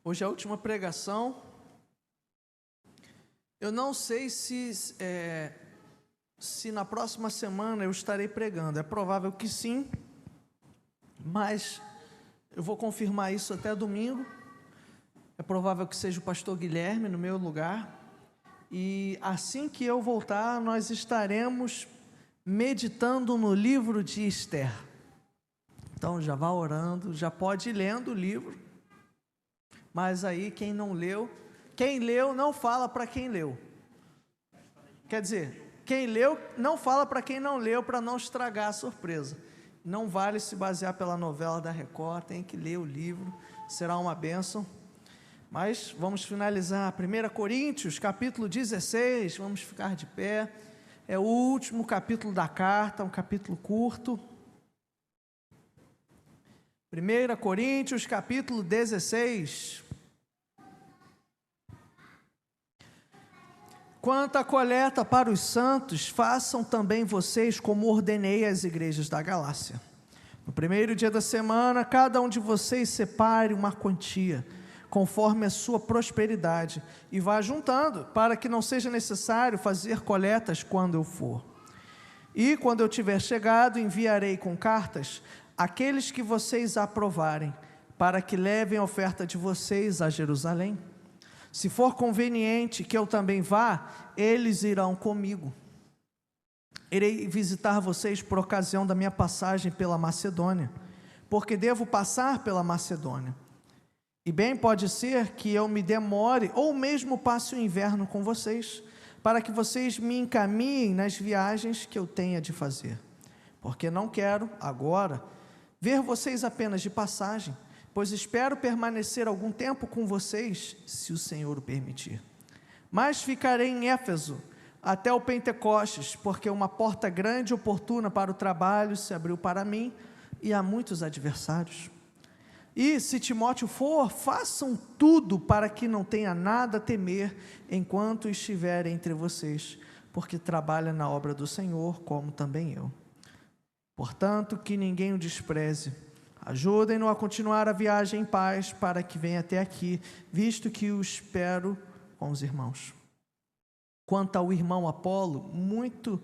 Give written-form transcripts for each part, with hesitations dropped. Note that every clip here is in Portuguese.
Hoje é a última pregação. Eu não sei se na próxima semana eu estarei pregando. É provável que sim, mas eu vou confirmar isso até domingo. É provável que seja o pastor Guilherme no meu lugar. E assim que eu voltar, nós estaremos meditando no livro de Esther. Então já vá orando, já pode ir lendo o livro. Mas aí quem leu não fala para quem leu. Quer dizer, quem leu não fala para quem não leu, para não estragar a surpresa. Não vale se basear pela novela da Record, tem que ler o livro, será uma bênção. Mas vamos finalizar 1 Coríntios, capítulo 16, vamos ficar de pé. É o último capítulo da carta, um capítulo curto. 1 Coríntios, capítulo 16. Quanto à coleta para os santos, façam também vocês como ordenei às igrejas da Galácia. No primeiro dia da semana, cada um de vocês separe uma quantia, conforme a sua prosperidade, e vá juntando, para que não seja necessário fazer coletas quando eu for. E quando eu tiver chegado, enviarei com cartas aqueles que vocês aprovarem, para que levem a oferta de vocês a Jerusalém. Se for conveniente que eu também vá, eles irão comigo. Irei visitar vocês por ocasião da minha passagem pela Macedônia, porque devo passar pela Macedônia. E bem pode ser que eu me demore, ou mesmo passe o inverno com vocês, para que vocês me encaminhem nas viagens que eu tenha de fazer. Porque não quero, agora, ver vocês apenas de passagem, pois espero permanecer algum tempo com vocês, se o Senhor o permitir. Mas ficarei em Éfeso até o Pentecostes, porque uma porta grande e oportuna para o trabalho se abriu para mim, e há muitos adversários. E se Timóteo for, façam tudo para que não tenha nada a temer enquanto estiver entre vocês, porque trabalha na obra do Senhor, como também eu. Portanto, que ninguém o despreze. Ajudem-no a continuar a viagem em paz, para que venha até aqui, visto que o espero com os irmãos. Quanto ao irmão Apolo, muito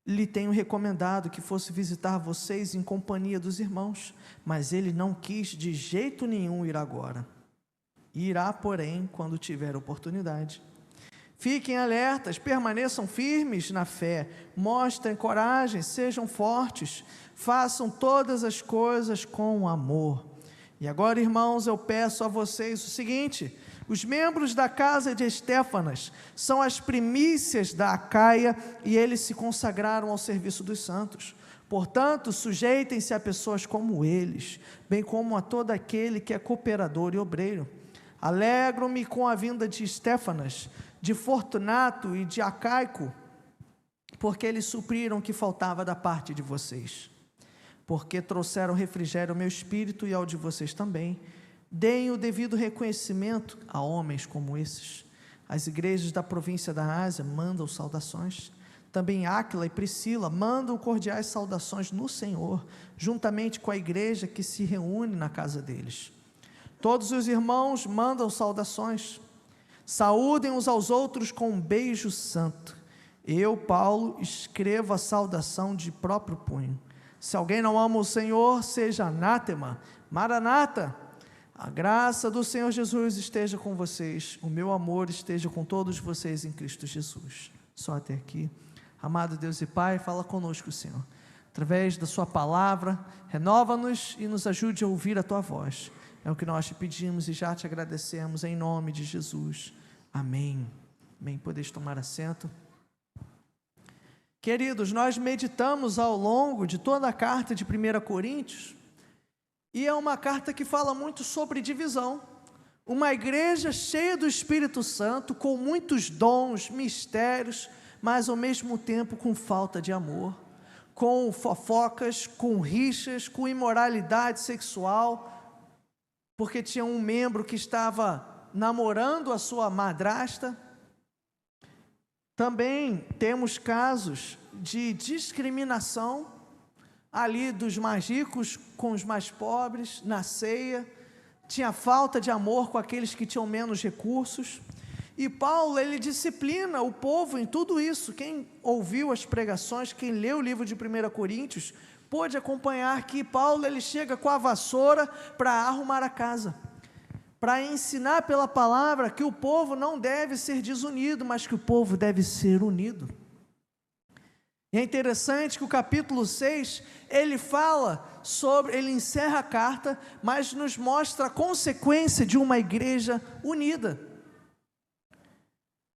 lhe tenho recomendado que fosse visitar vocês em companhia dos irmãos, mas ele não quis de jeito nenhum ir agora. Irá, porém, quando tiver oportunidade. Fiquem alertas, permaneçam firmes na fé, mostrem coragem, sejam fortes, façam todas as coisas com amor. E agora, irmãos, eu peço a vocês o seguinte: os membros da casa de Estéfanas são as primícias da Acaia e eles se consagraram ao serviço dos santos. Portanto, sujeitem-se a pessoas como eles, bem como a todo aquele que é cooperador e obreiro. Alegro-me com a vinda de Estéfanas, de Fortunato e de Acaico, porque eles supriram o que faltava da parte de vocês. Porque trouxeram refrigério ao meu espírito e ao de vocês também. Deem o devido reconhecimento a homens como esses. As igrejas da província da Ásia mandam saudações. Também Áquila e Priscila mandam cordiais saudações no Senhor, juntamente com a igreja que se reúne na casa deles. Todos os irmãos mandam saudações. Saúdem uns aos outros com um beijo santo. Eu, Paulo, escrevo a saudação de próprio punho. Se alguém não ama o Senhor, seja anátema. Maranata. A graça do Senhor Jesus esteja com vocês, o meu amor esteja com todos vocês em Cristo Jesus. Só até aqui. Amado Deus e Pai, fala conosco, Senhor, através da sua palavra, renova-nos e nos ajude a ouvir a tua voz. É o que nós te pedimos e já te agradecemos em nome de Jesus. Amém. Amém. Podeis tomar assento. Queridos, nós meditamos ao longo de toda a carta de 1 Coríntios, e é uma carta que fala muito sobre divisão. Uma igreja cheia do Espírito Santo, com muitos dons, mistérios, mas ao mesmo tempo com falta de amor, com fofocas, com rixas, com imoralidade sexual, porque tinha um membro que estava namorando a sua madrasta. Também temos casos de discriminação ali dos mais ricos com os mais pobres, na ceia. tinha falta de amor com aqueles que tinham menos recursos. E Paulo, ele disciplina o povo em tudo isso. Quem ouviu as pregações, quem leu o livro de 1 Coríntios, pôde acompanhar que Paulo, ele chega com a vassoura para arrumar a casa, para ensinar pela palavra que o povo não deve ser desunido, mas que o povo deve ser unido. E é interessante que o capítulo 6, ele encerra a carta, mas nos mostra a consequência de uma igreja unida.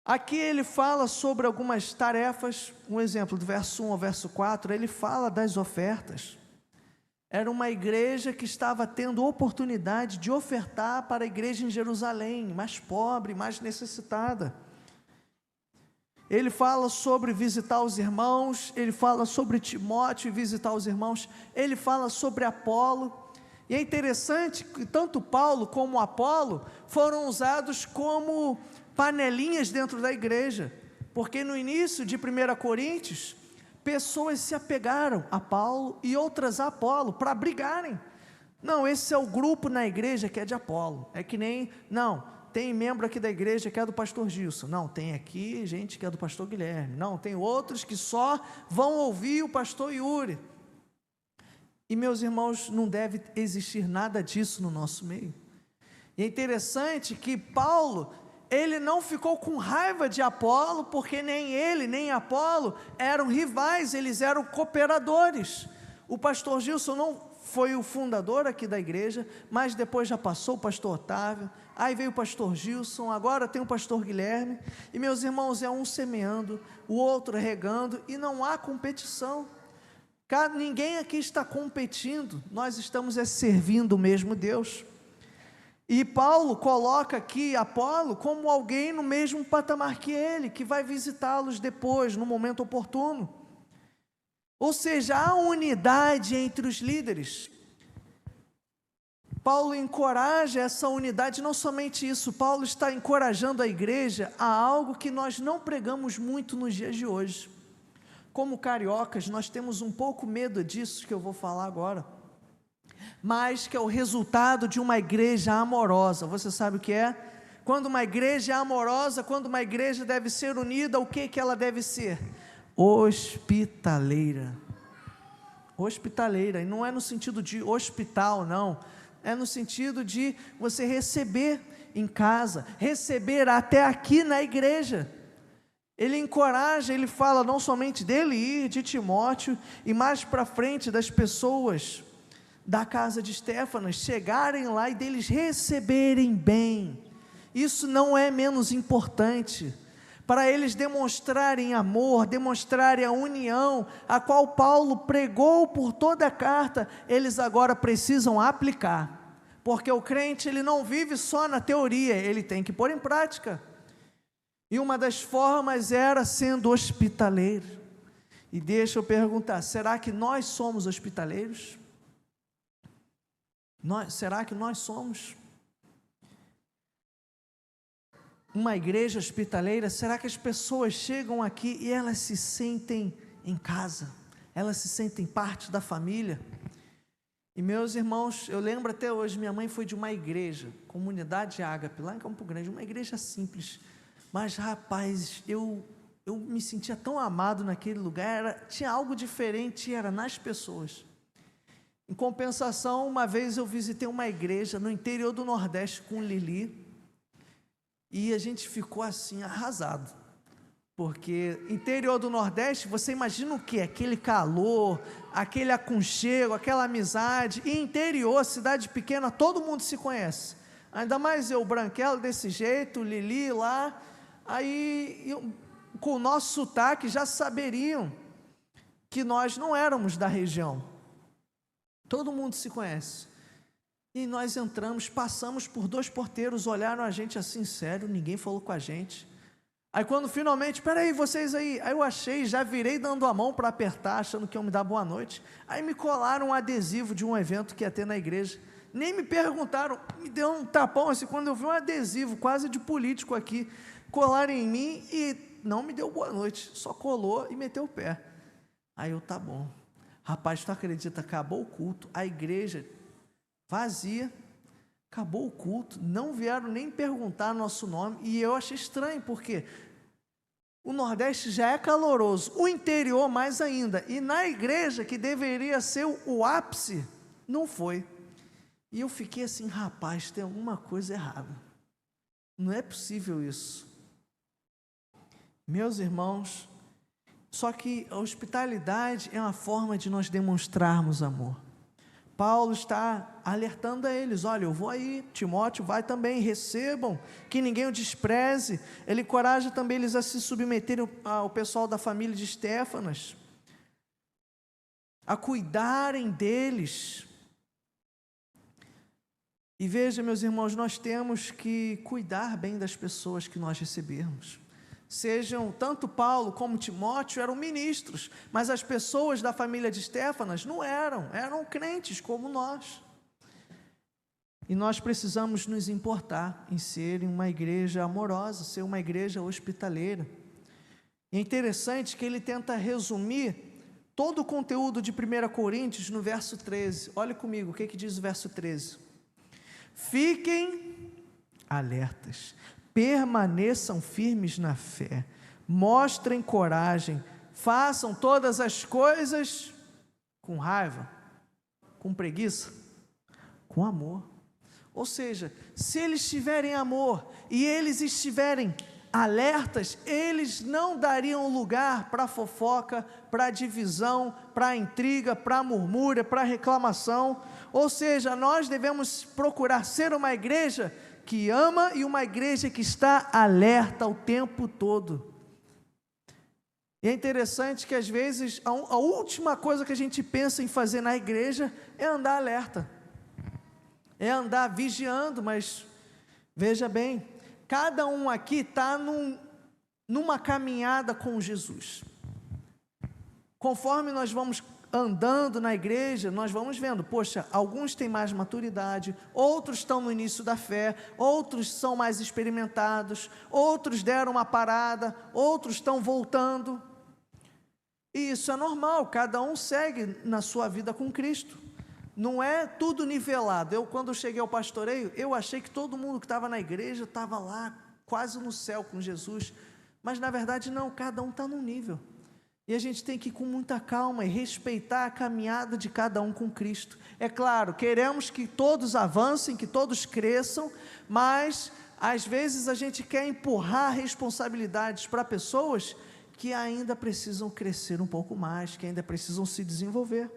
Aqui ele fala sobre algumas tarefas, um exemplo, do verso 1 ao verso 4, ele fala das ofertas. Era uma igreja que estava tendo oportunidade de ofertar para a igreja em Jerusalém, mais pobre, mais necessitada. Ele fala sobre visitar os irmãos, ele fala sobre Timóteo e visitar os irmãos, ele fala sobre Apolo. E é interessante que tanto Paulo como Apolo foram usados como panelinhas dentro da igreja, porque no início de 1 Coríntios, pessoas se apegaram a Paulo e outras a Apolo para brigarem. Não, esse é o grupo na igreja que é de Apolo, é que nem, não, tem membro aqui da igreja que é do pastor Gilson, não, tem aqui gente que é do pastor Guilherme, não, tem outros que só vão ouvir o pastor Yuri. E meus irmãos, não deve existir nada disso no nosso meio. E é interessante que Paulo, ele não ficou com raiva de Apolo, porque nem ele, nem Apolo eram rivais, eles eram cooperadores. O pastor Gilson não foi o fundador aqui da igreja, mas depois já passou o pastor Otávio, aí veio o pastor Gilson, agora tem o pastor Guilherme, e meus irmãos, é um semeando, o outro regando, e não há competição. Ninguém aqui está competindo, nós estamos servindo o mesmo Deus. E Paulo coloca aqui Apolo como alguém no mesmo patamar que ele, que vai visitá-los depois, no momento oportuno. Ou seja, há unidade entre os líderes. Paulo encoraja essa unidade, não somente isso, Paulo está encorajando a igreja a algo que nós não pregamos muito nos dias de hoje. Como cariocas, nós temos um pouco medo disso que eu vou falar agora, mas que é o resultado de uma igreja amorosa. Você sabe o que é? Quando uma igreja é amorosa, quando uma igreja deve ser unida, o que ela deve ser? Hospitaleira. Hospitaleira, e não é no sentido de hospital, não, é no sentido de você receber em casa, receber até aqui na igreja. Ele encoraja, ele fala não somente dele ir, de Timóteo, e mais para frente das pessoas da casa de Estéfanas chegarem lá e deles receberem bem. Isso não é menos importante, para eles demonstrarem amor, demonstrarem a união, a qual Paulo pregou por toda a carta, eles agora precisam aplicar, porque o crente, ele não vive só na teoria, ele tem que pôr em prática. E uma das formas era sendo hospitaleiro. E deixa eu perguntar, será que nós somos hospitaleiros? Será que nós somos uma igreja hospitaleira? Será que as pessoas chegam aqui e elas se sentem em casa? Elas se sentem parte da família? E meus irmãos, eu lembro até hoje, minha mãe foi de uma igreja, Comunidade Ágape, lá em Campo Grande, uma igreja simples. Mas rapaz, eu me sentia tão amado naquele lugar, tinha algo diferente, era nas pessoas. Em compensação, uma vez eu visitei uma igreja no interior do Nordeste com Lili, e a gente ficou assim, arrasado, porque interior do Nordeste, você imagina o que? Aquele calor, aquele aconchego, aquela amizade, e interior, cidade pequena, todo mundo se conhece, ainda mais eu, branquelo desse jeito, Lili lá, aí com o nosso sotaque já saberiam que nós não éramos da região, todo mundo se conhece, e nós entramos, passamos por 2 porteiros, olharam a gente assim, sério, ninguém falou com a gente, aí quando finalmente, espera aí, vocês aí eu achei, já virei dando a mão para apertar, achando que iam me dar boa noite, aí me colaram um adesivo de um evento que ia ter na igreja, nem me perguntaram, me deu um tapão assim, quando eu vi um adesivo, quase de político aqui, colaram em mim e não me deu boa noite, só colou e meteu o pé, aí eu, tá bom, rapaz, tu acredita, acabou o culto, a igreja vazia, Acabou o culto, não vieram nem perguntar nosso nome, e eu achei estranho, porque o Nordeste já é caloroso, o interior mais ainda, e na igreja, que deveria ser o ápice, não foi. E eu fiquei assim, rapaz, tem alguma coisa errada, não é possível isso. Meus irmãos, só que a hospitalidade é uma forma de nós demonstrarmos amor. Paulo está alertando a eles, olha, eu vou aí, Timóteo vai também, recebam, que ninguém o despreze. Ele encoraja também eles a se submeterem ao pessoal da família de Estéfanas, a cuidarem deles. E veja, meus irmãos, nós temos que cuidar bem das pessoas que nós recebermos. Sejam, tanto Paulo como Timóteo eram ministros, mas as pessoas da família de Estéfanas não eram crentes como nós. E nós precisamos nos importar em ser uma igreja amorosa, ser uma igreja hospitaleira. E é interessante que ele tenta resumir todo o conteúdo de 1 Coríntios no verso 13. Olha comigo, o que diz o verso 13? Fiquem alertas, permaneçam firmes na fé, mostrem coragem, façam todas as coisas com raiva, com preguiça, com amor. Ou seja, se eles tiverem amor e eles estiverem alertas, eles não dariam lugar para fofoca, para divisão, para intriga, para murmúria, para reclamação. Ou seja, nós devemos procurar ser uma igreja que ama e uma igreja que está alerta o tempo todo. E é interessante que às vezes a última coisa que a gente pensa em fazer na igreja é andar alerta, é andar vigiando, mas veja bem, cada um aqui está numa caminhada com Jesus. Conforme nós vamos andando na igreja, nós vamos vendo, poxa, alguns têm mais maturidade, outros estão no início da fé, outros são mais experimentados, outros deram uma parada, outros estão voltando, e isso é normal, cada um segue na sua vida com Cristo, não é tudo nivelado. Quando eu cheguei ao pastoreio, eu achei que todo mundo que estava na igreja, estava lá, quase no céu com Jesus, mas na verdade não, cada um está num nível, e a gente tem que ir com muita calma e respeitar a caminhada de cada um com Cristo. É claro, queremos que todos avancem, que todos cresçam, mas às vezes a gente quer empurrar responsabilidades para pessoas que ainda precisam crescer um pouco mais, que ainda precisam se desenvolver.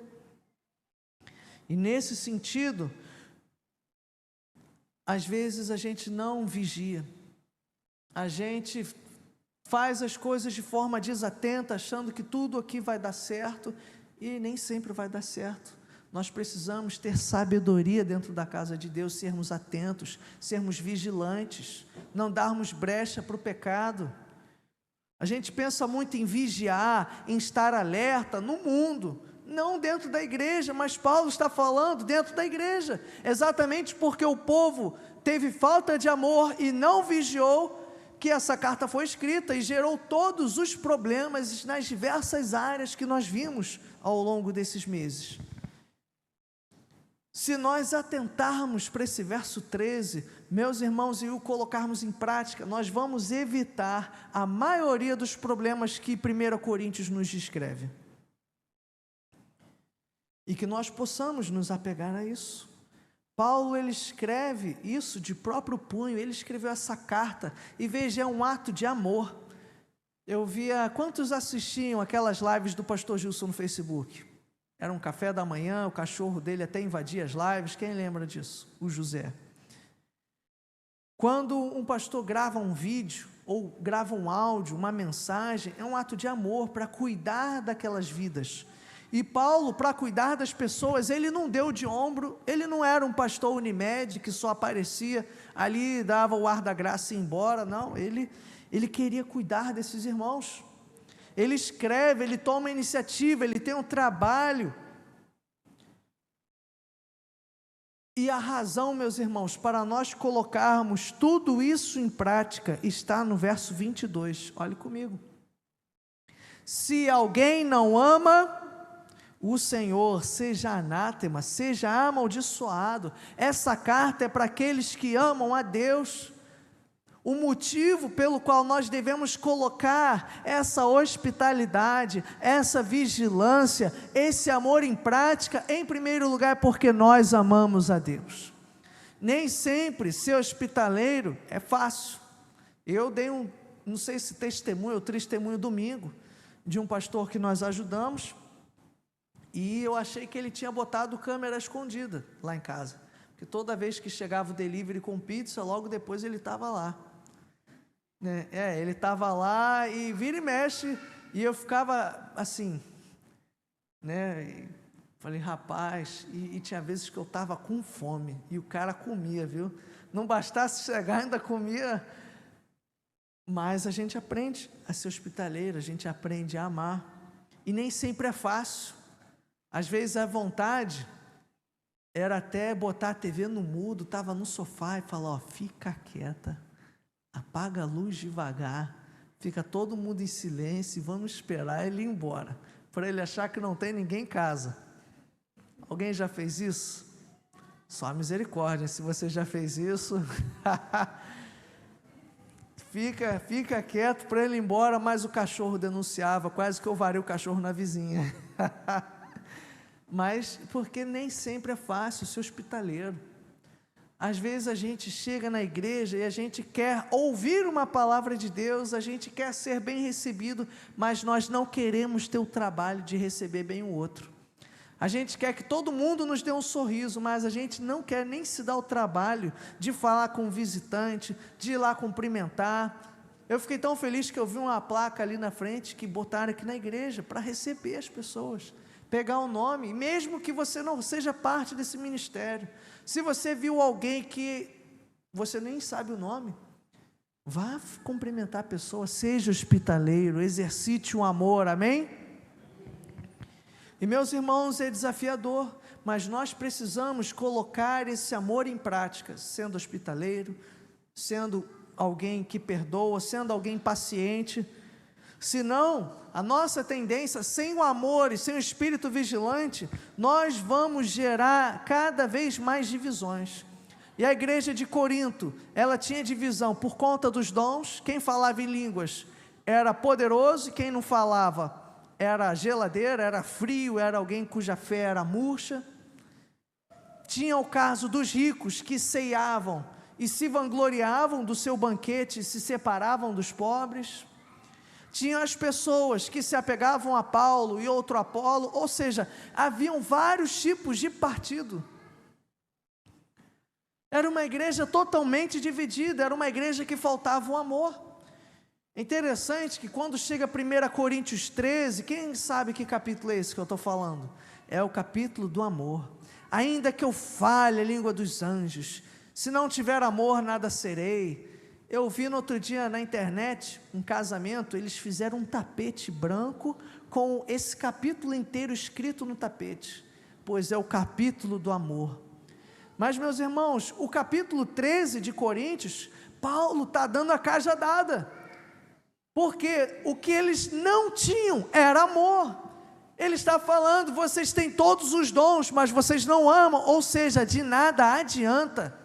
E nesse sentido, às vezes a gente não vigia, a gente faz as coisas de forma desatenta, achando que tudo aqui vai dar certo, e nem sempre vai dar certo. Nós precisamos ter sabedoria dentro da casa de Deus, sermos atentos, sermos vigilantes, não darmos brecha para o pecado. A gente pensa muito em vigiar, em estar alerta no mundo, não dentro da igreja, mas Paulo está falando dentro da igreja, exatamente porque o povo teve falta de amor e não vigiou, que essa carta foi escrita e gerou todos os problemas nas diversas áreas que nós vimos ao longo desses meses. Se nós atentarmos para esse verso 13, meus irmãos, e o colocarmos em prática, nós vamos evitar a maioria dos problemas que 1 Coríntios nos descreve. E que nós possamos nos apegar a isso. Paulo, ele escreve isso de próprio punho, ele escreveu essa carta, e veja, é um ato de amor. Eu via, quantos assistiam aquelas lives do pastor Gilson no Facebook? Era um café da manhã, o cachorro dele até invadia as lives, quem lembra disso? O José. Quando um pastor grava um vídeo, ou grava um áudio, uma mensagem, é um ato de amor para cuidar daquelas vidas. E Paulo, para cuidar das pessoas, ele não deu de ombro, ele não era um pastor Unimed que só aparecia ali, dava o ar da graça e ia embora, não, ele queria cuidar desses irmãos. Ele escreve, ele toma iniciativa, ele tem um trabalho. E a razão, meus irmãos, para nós colocarmos tudo isso em prática, está no verso 22, olhe comigo. Se alguém não ama o Senhor seja anátema, seja amaldiçoado. Essa carta é para aqueles que amam a Deus. O motivo pelo qual nós devemos colocar essa hospitalidade, essa vigilância, esse amor em prática, em primeiro lugar, é porque nós amamos a Deus. Nem sempre ser hospitaleiro é fácil. Eu dei não sei se testemunho ou testemunho domingo, de um pastor que nós ajudamos, e eu achei que ele tinha botado câmera escondida lá em casa, porque toda vez que chegava o delivery com pizza, logo depois ele estava lá, né? Ele estava lá e vira e mexe, e eu ficava assim, né? E falei, rapaz, e tinha vezes que eu estava com fome, e o cara comia, viu? Não bastasse chegar, ainda comia. Mas a gente aprende a ser hospitaleiro, a gente aprende a amar, e nem sempre é fácil. Às vezes a vontade era até botar a TV no mudo, estava no sofá e falar, ó, fica quieta, apaga a luz devagar, fica todo mundo em silêncio e vamos esperar ele ir embora, para ele achar que não tem ninguém em casa. Alguém já fez isso? Só a misericórdia, se você já fez isso, fica quieto para ele ir embora, mas o cachorro denunciava, quase que eu varei o cachorro na vizinha. Mas porque nem sempre é fácil ser hospitaleiro. Às vezes a gente chega na igreja e a gente quer ouvir uma palavra de Deus, a gente quer ser bem recebido, mas nós não queremos ter o trabalho de receber bem o outro. A gente quer que todo mundo nos dê um sorriso, mas a gente não quer nem se dar o trabalho de falar com o visitante, de ir lá cumprimentar. Eu fiquei tão feliz que eu vi uma placa ali na frente que botaram aqui na igreja para receber as pessoas, pegar o nome, mesmo que você não seja parte desse ministério. Se você viu alguém que você nem sabe o nome, vá cumprimentar a pessoa, seja hospitaleiro, exercite um amor, amém? E meus irmãos, é desafiador, mas nós precisamos colocar esse amor em prática, sendo hospitaleiro, sendo alguém que perdoa, sendo alguém paciente. Senão, a nossa tendência, sem o amor e sem o espírito vigilante, nós vamos gerar cada vez mais divisões. E a igreja de Corinto, ela tinha divisão por conta dos dons. Quem falava em línguas era poderoso, e quem não falava era geladeira, era frio, era alguém cuja fé era murcha. Tinha o caso dos ricos que ceiavam e se vangloriavam do seu banquete, e se separavam dos pobres. Tinha as pessoas que se apegavam a Paulo e outro a Apolo, ou seja, haviam vários tipos de partido. Era uma igreja totalmente dividida, era uma igreja que faltava o amor. É interessante que quando chega 1 Coríntios 13, quem sabe que capítulo é esse que eu estou falando? É o capítulo do amor. Ainda que eu fale a língua dos anjos, se não tiver amor, nada serei. Eu vi no outro dia na internet, um casamento, eles fizeram um tapete branco com esse capítulo inteiro escrito no tapete, pois é o capítulo do amor. Mas meus irmãos, o capítulo 13 de Coríntios, Paulo está dando a cajadada, porque o que eles não tinham era amor. Ele está falando, vocês têm todos os dons, mas vocês não amam, ou seja, de nada adianta,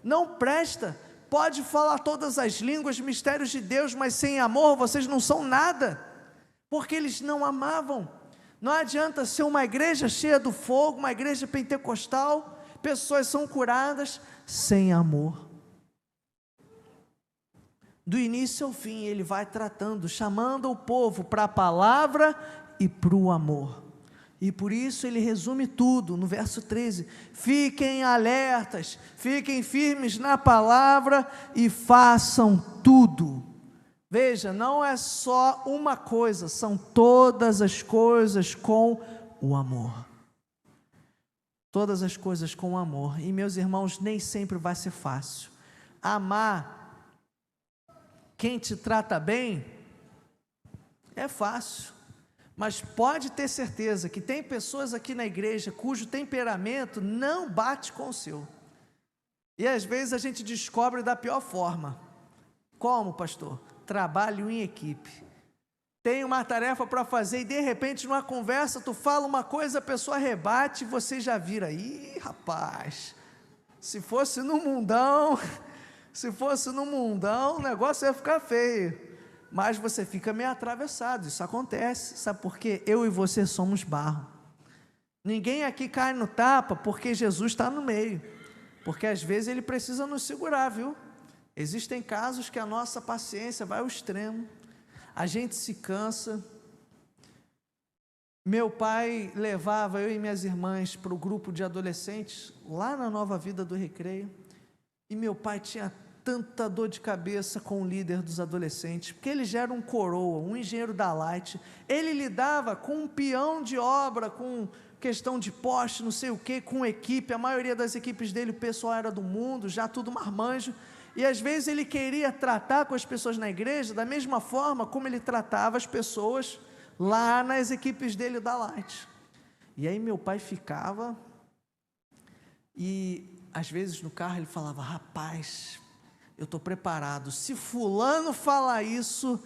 não presta. Pode falar todas as línguas, mistérios de Deus, mas sem amor vocês não são nada, porque eles não amavam. Não adianta ser uma igreja cheia do fogo, uma igreja pentecostal, pessoas são curadas sem amor. Do início ao fim ele vai tratando, chamando o povo para a palavra e para o amor. E por isso ele resume tudo no verso 13, fiquem alertas, fiquem firmes na palavra e façam tudo. Veja, não é só uma coisa, são todas as coisas com o amor. Todas as coisas com amor. E meus irmãos, nem sempre vai ser fácil. Amar quem te trata bem é fácil. Mas pode ter certeza que tem pessoas aqui na igreja cujo temperamento não bate com o seu. E às vezes a gente descobre da pior forma. Como, pastor? Trabalho em equipe. tem uma tarefa para fazer e de repente numa conversa tu fala uma coisa, a pessoa rebate e você já vira, ih rapaz, se fosse no mundão, o negócio ia ficar feio, mas você fica meio atravessado, isso acontece, sabe por quê? Eu e você somos barro, ninguém aqui cai no tapa porque Jesus está no meio, porque às vezes Ele precisa nos segurar, viu? Existem casos que a nossa paciência vai ao extremo, a gente se cansa. Meu pai levava eu e minhas irmãs para o grupo de adolescentes, lá na Nova Vida do Recreio, e meu pai tinha tanta dor de cabeça com o líder dos adolescentes, porque ele já era um coroa, um engenheiro da Light, ele lidava com um peão de obra, com questão de poste, não sei o que, com equipe, a maioria das equipes dele, o pessoal era do mundo, já tudo marmanjo, e às vezes ele queria tratar com as pessoas na igreja da mesma forma como ele tratava as pessoas lá nas equipes dele da Light. E aí meu pai ficava, e às vezes no carro ele falava, rapaz, eu estou preparado, se fulano falar isso,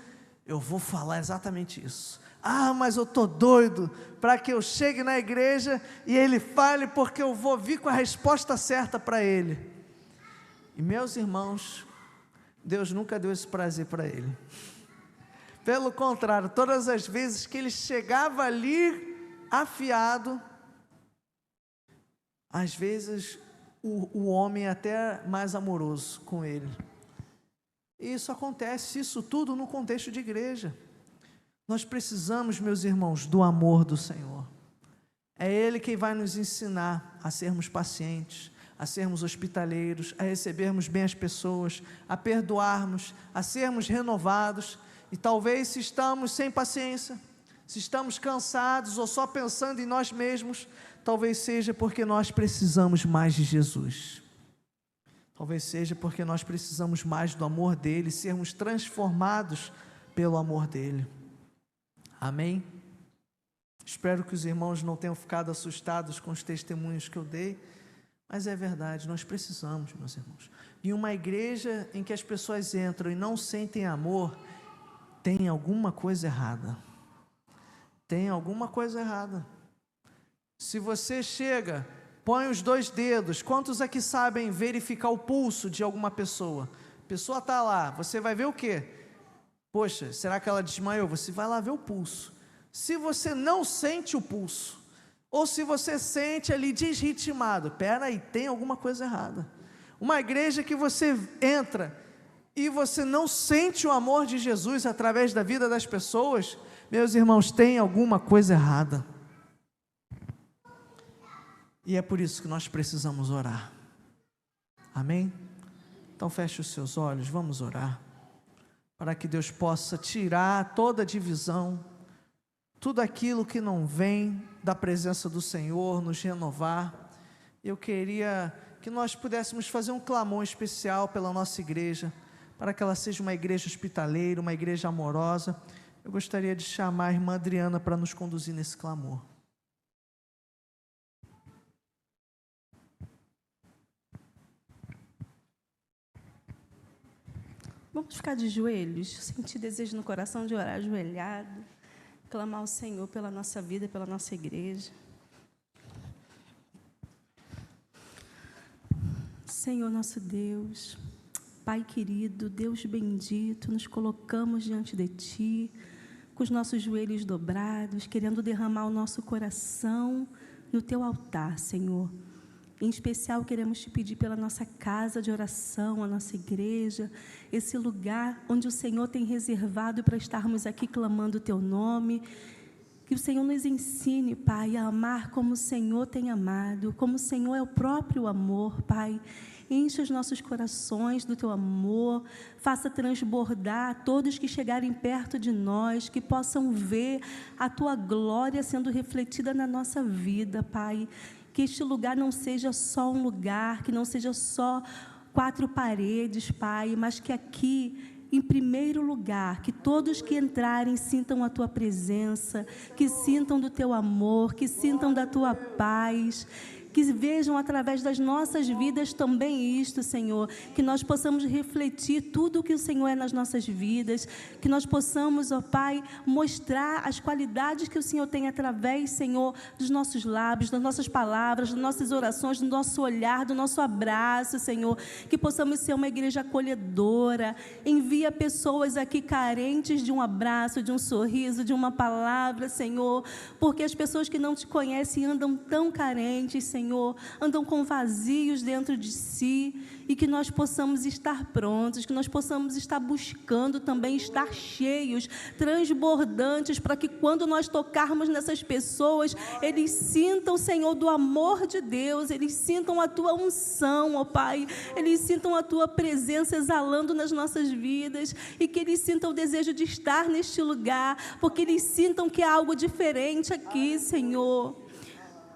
eu vou falar exatamente isso. Ah, mas eu estou doido para que eu chegue na igreja e ele fale, porque eu vou vir com a resposta certa para ele. E meus irmãos, Deus nunca deu esse prazer para ele. Pelo contrário, todas as vezes que ele chegava ali afiado, às vezes o homem é até mais amoroso com ele. E isso acontece, isso tudo no contexto de igreja. Nós precisamos, meus irmãos, do amor do Senhor. É Ele quem vai nos ensinar a sermos pacientes, a sermos hospitaleiros, a recebermos bem as pessoas, a perdoarmos, a sermos renovados. E talvez se estamos sem paciência, se estamos cansados ou só pensando em nós mesmos, talvez seja porque nós precisamos mais de Jesus. Talvez seja porque nós precisamos mais do amor dEle, sermos transformados pelo amor dEle. Amém? Espero que os irmãos não tenham ficado assustados com os testemunhos que eu dei, mas é verdade, nós precisamos, meus irmãos. Em uma igreja em que as pessoas entram e não sentem amor, tem alguma coisa errada. Tem alguma coisa errada. Se você chega, põe os 2 dedos, quantos aqui sabem verificar o pulso de alguma pessoa? A pessoa está lá, você vai ver o quê? Poxa, será que ela desmaiou? Você vai lá ver o pulso. Se você não sente o pulso, ou se você sente ali desritimado, peraí, tem alguma coisa errada. Uma igreja que você entra e você não sente o amor de Jesus através da vida das pessoas, meus irmãos, tem alguma coisa errada. E é por isso que nós precisamos orar. Amém? Então feche os seus olhos, vamos orar, para que Deus possa tirar toda a divisão, tudo aquilo que não vem da presença do Senhor, nos renovar. Eu queria que nós pudéssemos fazer um clamor especial pela nossa igreja, para que ela seja uma igreja hospitaleira, uma igreja amorosa. Eu gostaria de chamar a irmã Adriana para nos conduzir nesse clamor. Vamos ficar de joelhos, sentir desejo no coração de orar ajoelhado, clamar ao Senhor pela nossa vida, pela nossa igreja. Senhor nosso Deus, Pai querido, Deus bendito, nos colocamos diante de Ti, com os nossos joelhos dobrados, querendo derramar o nosso coração no Teu altar, Senhor. Em especial, queremos Te pedir pela nossa casa de oração, a nossa igreja, esse lugar onde o Senhor tem reservado para estarmos aqui clamando o Teu nome. Que o Senhor nos ensine, Pai, a amar como o Senhor tem amado, como o Senhor é o próprio amor, Pai. Enche os nossos corações do Teu amor, faça transbordar todos que chegarem perto de nós, que possam ver a Tua glória sendo refletida na nossa vida, Pai. Que este lugar não seja só um lugar, que não seja só 4 paredes, Pai, mas que aqui, em primeiro lugar, que todos que entrarem sintam a Tua presença, que sintam do Teu amor, que sintam da Tua paz, que vejam através das nossas vidas também isto, Senhor, que nós possamos refletir tudo o que o Senhor é nas nossas vidas, que nós possamos, ó Pai, mostrar as qualidades que o Senhor tem através, Senhor, dos nossos lábios, das nossas palavras, das nossas orações, do nosso olhar, do nosso abraço, Senhor, que possamos ser uma igreja acolhedora. Envia pessoas aqui carentes de um abraço, de um sorriso, de uma palavra, Senhor, porque as pessoas que não te conhecem andam tão carentes, Senhor, andam com vazios dentro de si, e que nós possamos estar prontos, que nós possamos estar buscando também estar cheios, transbordantes, para que quando nós tocarmos nessas pessoas, eles sintam, Senhor, do amor de Deus, eles sintam a Tua unção, ó Pai, eles sintam a Tua presença exalando nas nossas vidas, e que eles sintam o desejo de estar neste lugar, porque eles sintam que há algo diferente aqui, Senhor.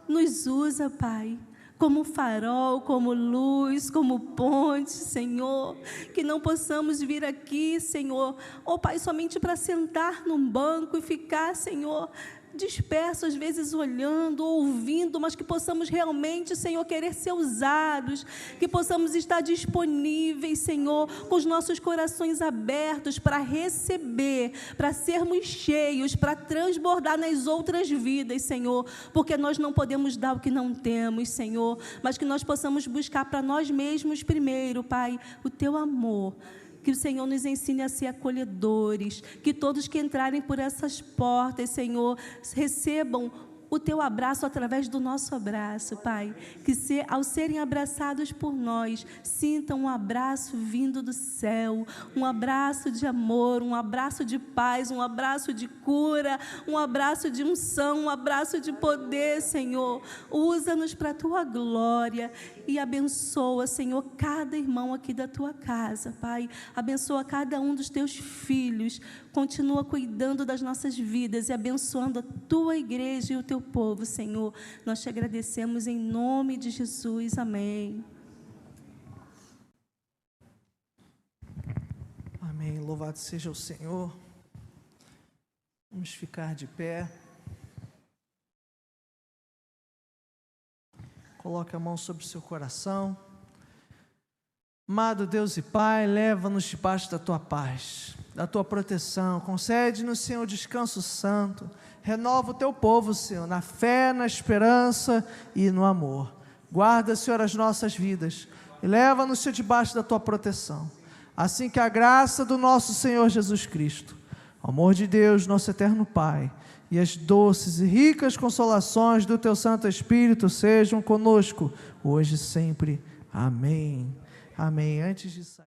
Nos usa, Pai, como farol, como luz, como ponte, Senhor, que não possamos vir aqui, Senhor, ó Pai, somente para sentar num banco e ficar, Senhor, disperso, às vezes olhando, ouvindo, mas que possamos realmente, Senhor, querer ser usados, que possamos estar disponíveis, Senhor, com os nossos corações abertos para receber, para sermos cheios, para transbordar nas outras vidas, Senhor, porque nós não podemos dar o que não temos, Senhor, mas que nós possamos buscar para nós mesmos primeiro, Pai, o Teu amor. Que o Senhor nos ensine a ser acolhedores, que todos que entrarem por essas portas, Senhor, recebam o Teu abraço através do nosso abraço, Pai, que ao serem abraçados por nós, sintam um abraço vindo do céu, um abraço de amor, um abraço de paz, um abraço de cura, um abraço de unção, um abraço de poder, Senhor. Usa-nos para a Tua glória e abençoa, Senhor, cada irmão aqui da Tua casa, Pai. Abençoa cada um dos Teus filhos. Continua cuidando das nossas vidas e abençoando a Tua igreja e o Teu povo, Senhor. Nós te agradecemos em nome de Jesus. Amém. Amém. Louvado seja o Senhor. Vamos ficar de pé. Coloque a mão sobre o seu coração. Amado Deus e Pai, leva-nos debaixo da Tua paz, da Tua proteção. Concede-nos, Senhor, descanso santo. Renova o Teu povo, Senhor, na fé, na esperança e no amor. Guarda, Senhor, as nossas vidas e leva-nos, Senhor, debaixo da Tua proteção. Assim que a graça do nosso Senhor Jesus Cristo, o amor de Deus, nosso eterno Pai, e as doces e ricas consolações do Teu Santo Espírito sejam conosco, hoje e sempre. Amém. Amém. Antes de sair...